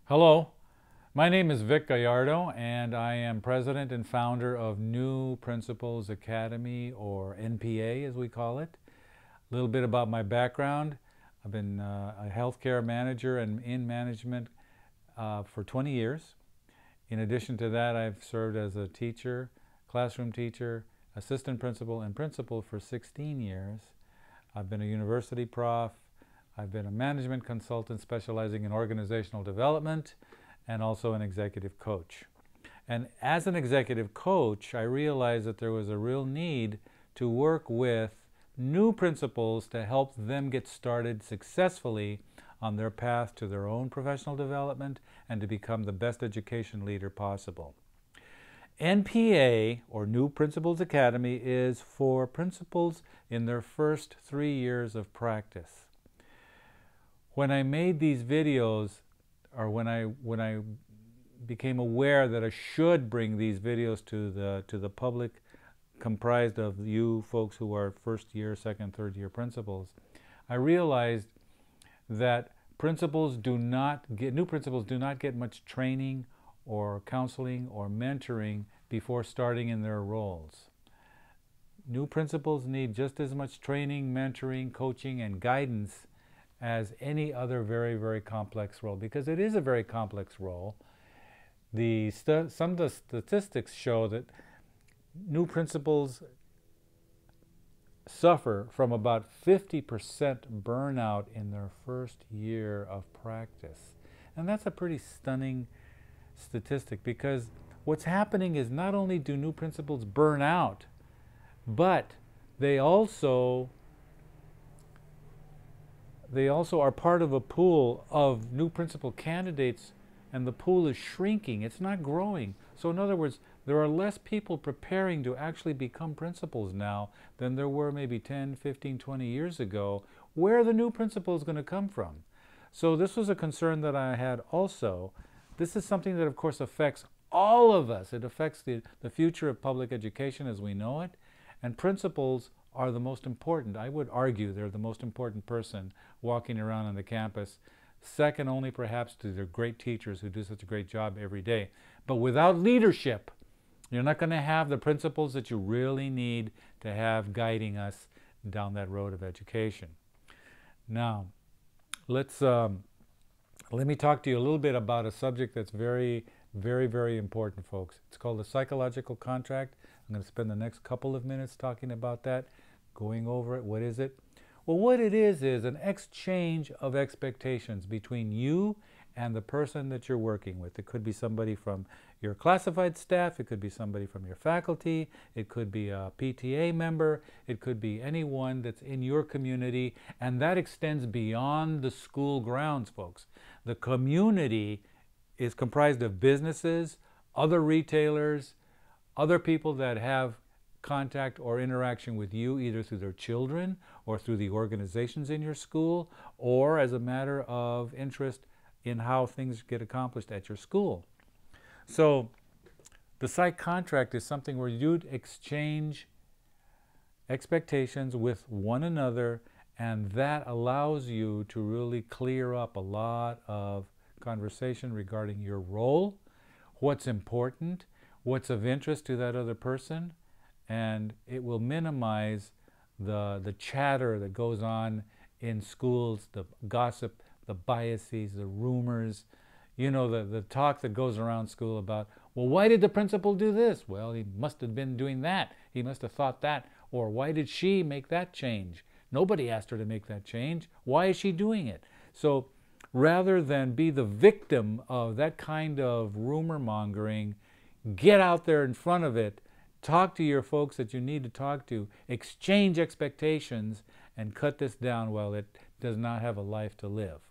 Hello, my name is Vic Gallardo and I am president and founder of New Principals Academy, or NPA as we call it. A little bit about my background. I've been a healthcare manager and in management for 20 years. In addition to that, I've served as a teacher, classroom teacher, assistant principal, and principal for 16 years. I've been a university prof. I've been a management consultant specializing in organizational development and also an executive coach. And as an executive coach, I realized that there was a real need to work with new principals to help them get started successfully on their path to their own professional development and to become the best education leader possible. NPA, or New Principals Academy, is for principals in their first 3 years of practice. When I made these videos, or when I became aware that I should bring these videos to the public, comprised of you folks who are first year, second, third year principals, I realized that new principals do not get much training or counseling or mentoring before starting in their roles. New principals need just as much training, mentoring, coaching, and guidance as any other very, very complex role, because it is a very complex role. Some of the statistics show that new principals suffer from about 50% burnout in their first year of practice. And that's a pretty stunning statistic, because what's happening is not only do new principals burn out, but they also are part of a pool of new principal candidates, and the pool is shrinking. It's not growing. So in other words, there are less people preparing to actually become principals now than there were maybe 10, 15, 20 years ago. Where are the new principals going to come from? So this was a concern that I had also. This is something that of course affects all of us. It affects the future of public education as we know it, and principals are the most important. I would argue they're the most important person walking around on the campus, second only perhaps to their great teachers who do such a great job every day. But without leadership, you're not going to have the principals that you really need to have guiding us down that road of education. Now, let me talk to you a little bit about a subject that's very, very, very important, folks. It's called the psychological contract. I'm going to spend the next couple of minutes talking about that, going over it. What is it? Well, what it is an exchange of expectations between you and the person that you're working with. It could be somebody from your classified staff, it could be somebody from your faculty, it could be a PTA member, it could be anyone that's in your community, and that extends beyond the school grounds, folks. The community is comprised of businesses, other retailers, other people that have contact or interaction with you either through their children or through the organizations in your school, or as a matter of interest in how things get accomplished at your school. So the psych contract is something where you exchange expectations with one another, and that allows you to really clear up a lot of conversation regarding your role, what's important, what's of interest to that other person, and it will minimize the chatter that goes on in schools, the gossip, the biases, the rumors, you know, the talk that goes around school about, well, why did the principal do this? Well, he must have been doing that. He must have thought that. Or why did she make that change? Nobody asked her to make that change. Why is she doing it? So rather than be the victim of that kind of rumor mongering, get out there in front of it, talk to your folks that you need to talk to, exchange expectations, and cut this down while it does not have a life to live.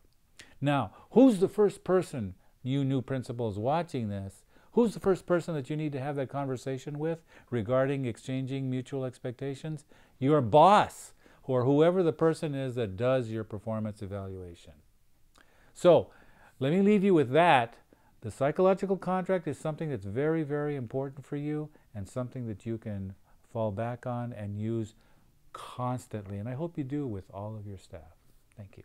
Now, who's the first person, you new principals watching this, who's the first person that you need to have that conversation with regarding exchanging mutual expectations? Your boss, or whoever the person is that does your performance evaluation. So, let me leave you with that. The psychological contract is something that's very, very important for you, and something that you can fall back on and use constantly. And I hope you do with all of your staff. Thank you.